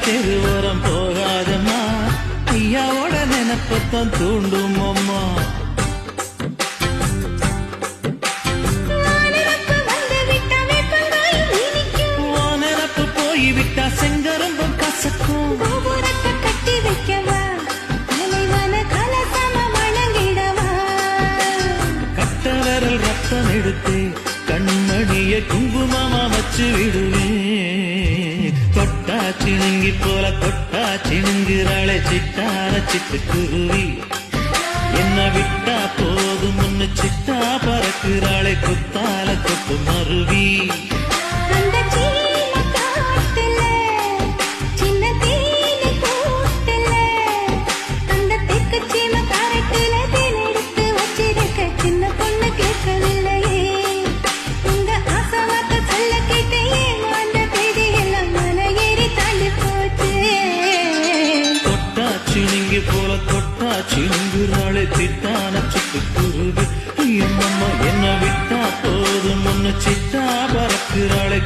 தெருவோரம் போகாதம்மா, ஐயாவோட நினைப்பத்தான் தூண்டும் அம்மா. விட்டா செங்கரும்பும் கசக்கும், கட்டி வைக்கவா தலைவன கலசம வணங்கிடவா. கட்ட விரல் ரத்தம் எடுத்து கண்மணிய குங்குமமா வச்சு விடுவேன். தொட்டா சிணுங்கி போல தொட்டா சிணுங்குறாளே சிட்டான சிட்டுக்குருவி. என்ன விட்டா போதும் முன்னு சிட்டா பறக்குறாளே குத்தால கொத்து மருவி. போல தொட்டா சிங்குறாளே சிட்டான சிட்டுக்குருவி. அம்மம்மா என்ன விட்டா போதும் முன்னு சிட்டா பறக்குறாளே